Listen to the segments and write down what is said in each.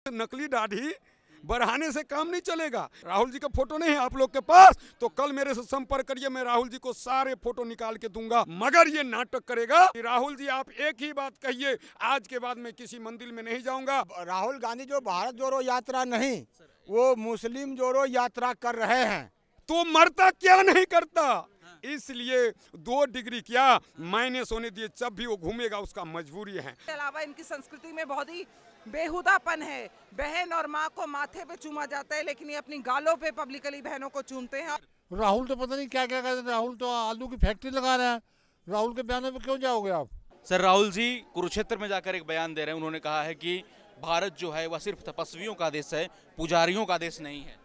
नकली दाढ़ी बढ़ाने से काम नहीं चलेगा। राहुल जी का फोटो नहीं है आप लोग के पास तो कल मेरे से संपर्क करिए, मैं राहुल जी को सारे फोटो निकाल के दूंगा। मगर ये नाटक करेगा कि राहुल जी आप एक ही बात कहिए, आज के बाद मैं किसी मंदिर में नहीं जाऊंगा। राहुल गांधी जो भारत जोड़ो यात्रा नहीं, वो मुस्लिम जोड़ो यात्रा कर रहे हैं। तो मरता क्या नहीं करता, इसलिए 2 डिग्री क्या माइनस होने दिए, जब भी वो घूमेगा उसका मजबूरी है। इसके अलावा इनकी संस्कृति में बहुत ही बेहुदापन है। बहन और माँ को माथे पे चूमा जाता है, लेकिन ये अपनी गालों पे पब्लिकली बहनों को चूमते हैं। राहुल तो पता नहीं क्या क्या कर रहे हैं। राहुल तो आलू की फैक्ट्री लगा रहे हैं। राहुल के बयानों पे क्यों जाओगे आप? सर, राहुल जी कुरुक्षेत्र में जाकर एक बयान दे रहे हैं। उन्होंने कहा है कि भारत जो है वह सिर्फ तपस्वियों का देश है, पुजारियों का देश नहीं है।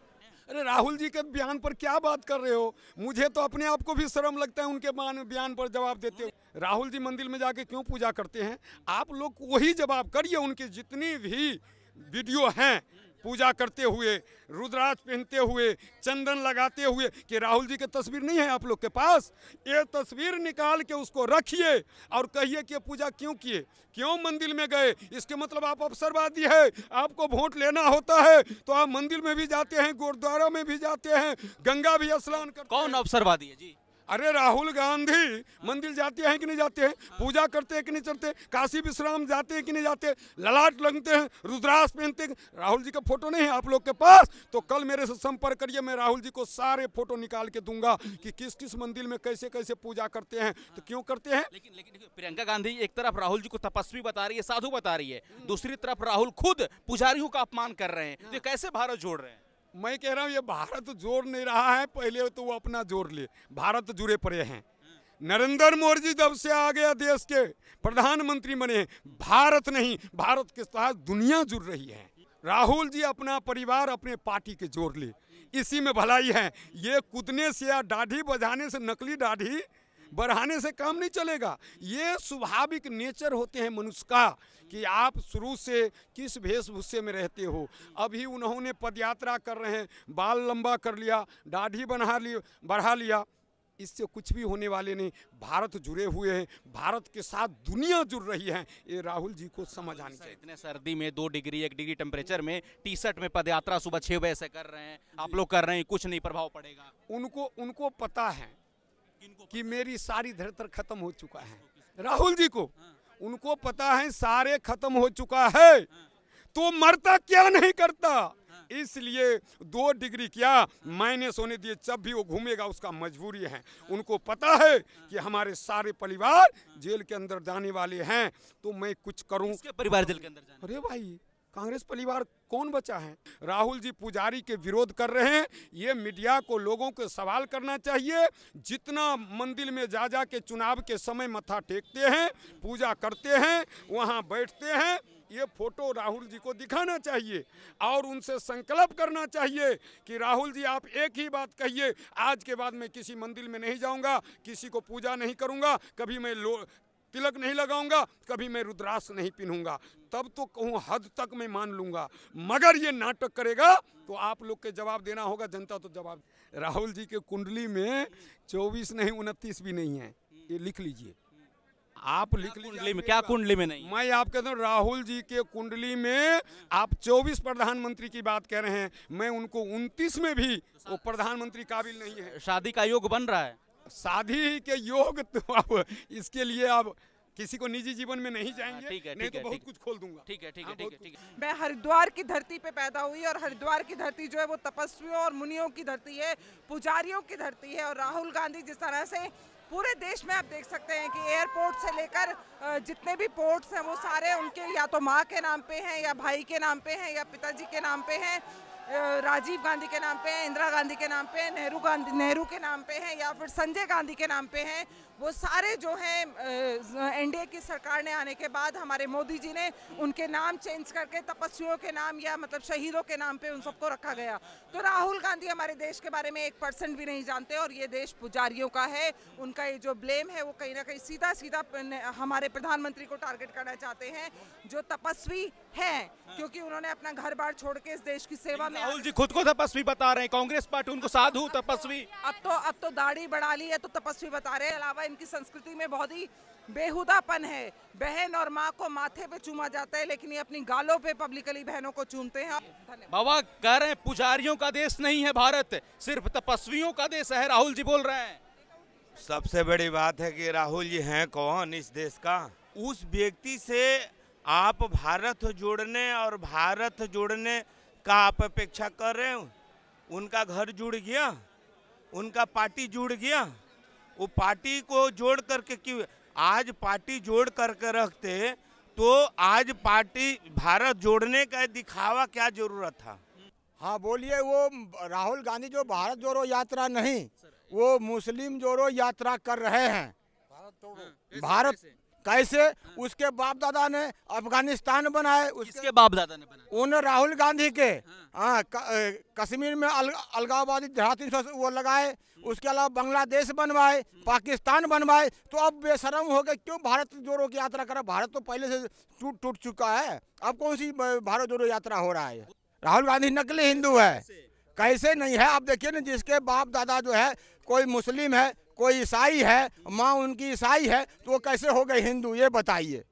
अरे राहुल जी के बयान पर क्या बात कर रहे हो? मुझे तो अपने आप को भी शर्म लगता है उनके बयान पर जवाब देते हो। राहुल जी मंदिर में जाके क्यों पूजा करते हैं? आप लोग वही जवाब करिए। उनकी जितनी भी वीडियो हैं पूजा करते हुए, रुद्राक्ष पहनते हुए, चंदन लगाते हुए, कि राहुल जी की तस्वीर नहीं है आप लोग के पास? ये तस्वीर निकाल के उसको रखिए और कहिए कि पूजा क्यों किए, क्यों मंदिर में गए। इसके मतलब आप अवसरवादी है। आपको वोट लेना होता है तो आप मंदिर में भी जाते हैं, गुरुद्वारा में भी जाते हैं, गंगा भी स्नान करते हैं। कौन अवसरवादी है जी? अरे राहुल गांधी मंदिर जाते हैं कि नहीं जाते हैं? पूजा करते हैं कि नहीं करते? काशी विश्राम जाते हैं कि नहीं जाते? ललाट लगते हैं, रुद्राक्ष पहनते हैं। राहुल जी का फोटो नहीं है आप लोग के पास तो कल मेरे से संपर्क करिए, मैं राहुल जी को सारे फोटो निकाल के दूंगा कि किस किस मंदिर में कैसे कैसे पूजा करते हैं, तो क्यों करते हैं। लेकिन प्रियंका गांधी एक तरफ राहुल जी को तपस्वी बता रही है, साधु बता रही है, दूसरी तरफ राहुल खुद पुजारियों का अपमान कर रहे हैं। तो कैसे भारत जोड़ रहे हैं? मैं कह रहा हूँ ये भारत जोड़ नहीं रहा है, पहले तो वो अपना जोड़ ले। भारत जुड़े पड़े हैं। नरेंद्र मोदी जब से आ गया देश के प्रधानमंत्री बने, भारत नहीं, भारत के साथ दुनिया जुड़ रही है। राहुल जी अपना परिवार अपने पार्टी के जोड़ ले, इसी में भलाई है। ये कूदने से या दाढ़ी बजाने से, नकली दाढ़ी बढ़ाने से काम नहीं चलेगा। ये स्वाभाविक नेचर होते हैं मनुष्य का कि आप शुरू से किस वेशभूषे में रहते हो। अभी उन्होंने पदयात्रा कर रहे हैं, बाल लंबा कर लिया, दाढ़ी बढ़ा लिया, इससे कुछ भी होने वाले नहीं। भारत जुड़े हुए हैं, भारत के साथ दुनिया जुड़ रही है। ये राहुल जी को समझ आनी चाहिए। इतने सर्दी में 2 डिग्री 1 डिग्री टेम्परेचर में टी शर्ट में पदयात्रा सुबह 6 बजे से कर रहे हैं, आप लोग कर रहे हैं, कुछ नहीं प्रभाव पड़ेगा? उनको पता है कि मेरी सारी धरतर खत्म हो चुका है। राहुल जी को उनको पता है सारे खत्म हो चुका है, तो मरता क्या नहीं करता, इसलिए 2 डिग्री क्या माइनस होने दिए, जब भी वो घूमेगा उसका मजबूरी है। उनको पता है कि हमारे सारे परिवार जेल के अंदर जाने वाले हैं, तो मैं कुछ करूं। किसके परिवार जेल के अंदर जाने? अरे भाई, कांग्रेस परिवार कौन बचा है? राहुल जी पुजारी के विरोध कर रहे हैं। ये मीडिया को, लोगों को सवाल करना चाहिए। जितना मंदिर में जा के चुनाव के समय मत्था टेकते हैं, पूजा करते हैं, वहाँ बैठते हैं, ये फोटो राहुल जी को दिखाना चाहिए और उनसे संकल्प करना चाहिए कि राहुल जी आप एक ही बात कहिए, आज के बाद मैं किसी मंदिर में नहीं जाऊंगा, किसी को पूजा नहीं करूंगा, कभी मैं तिलक नहीं लगाऊंगा, कभी मैं रुद्राक्ष नहीं पहनूंगा, तब तो कहूँ हद तक मैं मान लूंगा। मगर ये नाटक करेगा तो आप लोग के जवाब देना होगा, जनता तो जवाब। राहुल जी के कुंडली में 24 नहीं 29 भी नहीं है, ये लिख लीजिए, आप लिख लीजिए। क्या कुंडली में नहीं? मैं आप कहता हूँ राहुल जी के कुंडली में आप 24 प्रधानमंत्री की बात कह रहे हैं, मैं उनको 29 में भी वो प्रधानमंत्री काबिल नहीं है। शादी का योग बन रहा है? शादी के योग तो अब इसके लिए आप किसी को निजी जीवन में नहीं जाएंगे। ठीक है, नहीं तो बहुत कुछ खोल दूंगा। ठीक है। मैं हरिद्वार की धरती पे पैदा हुई और हरिद्वार की धरती जो है वो तपस्वियों और मुनियों की धरती है, पुजारियों की धरती है। और राहुल गांधी जिस तरह से पूरे देश में आप देख सकते हैं कि एयरपोर्ट से लेकर जितने भी पोर्ट्स हैं वो सारे उनके या तो माँ के नाम पे हैं, या भाई के नाम पे हैं, या पिताजी के नाम पे हैं, राजीव गांधी के नाम पे हैं, इंदिरा गांधी के नाम पे हैं, नेहरू के नाम पे हैं, या फिर संजय गांधी के नाम पे हैं। वो सारे जो हैं एनडीए की सरकार ने आने के बाद हमारे मोदी जी ने उनके नाम चेंज करके तपस्वियों के नाम या मतलब शहीदों के नाम पे उन सबको रखा गया। तो राहुल गांधी हमारे देश के बारे में 1% भी नहीं जानते और ये देश पुजारियों का है। उनका ये जो ब्लेम है वो कहीं ना कहीं सीधा सीधा हमारे प्रधानमंत्री को टारगेट करना चाहते हैं, जो तपस्वी हैं, क्योंकि उन्होंने अपना घर बार छोड़ के इस देश की सेवा में। राहुल जी खुद को तपस्वी बता रहे हैं, कांग्रेस पार्टी उनको साधु तपस्वी। अब तो दाढ़ी बढ़ा ली है तो तपस्वी बता रहे हैं। अलावा इनकी संस्कृति में बहुत ही बेहुदापन है। बहन और माँ को माथे पे चूमा जाता है, लेकिन ये अपनी गालों पे पब्लिकली बहनों को चूमते हैं। धन्यवाद। बाबा कह रहे हैं पुजारियों का देश नहीं है भारत, सिर्फ तपस्वियों का देश है, राहुल जी बोल रहे हैं। सबसे बड़ी बात है कि राहुल जी हैं कौन इस देश का? उस व्यक्ति से आप भारत जोड़ने और भारत जोड़ने का आप अपेक्षा कर रहे हो? उनका घर जुड़ गया, उनका पार्टी जुड़ गया, वो पार्टी को जोड़ करके क्यों? आज पार्टी जोड़ करके रखते तो आज पार्टी भारत जोड़ने का दिखावा क्या जरूरत था? हाँ बोलिए। वो राहुल गांधी जो भारत जोड़ो यात्रा नहीं, वो मुस्लिम जोड़ो यात्रा कर रहे हैं। भारत कैसे? उसके बाप दादा ने अफगानिस्तान बनाए, उसके बाप दादा ने बनाया, उन राहुल गांधी के कश्मीर में अलगाववादी देहाती वो लगाए, उसके अलावा बांग्लादेश बनवाए, पाकिस्तान बनवाए। तो अब बेशरम हो गए, क्यों भारत जोड़ो की यात्रा करा? भारत तो पहले से टूट चुका है, अब कौन सी भारत जोड़ो यात्रा हो रहा है? राहुल गांधी नकली हिंदू है। कैसे नहीं है? आप देखिए ना, जिसके बाप दादा जो है कोई मुस्लिम है, कोई ईसाई है, माँ उनकी ईसाई है, तो वो कैसे हो गए हिंदू, ये बताइए।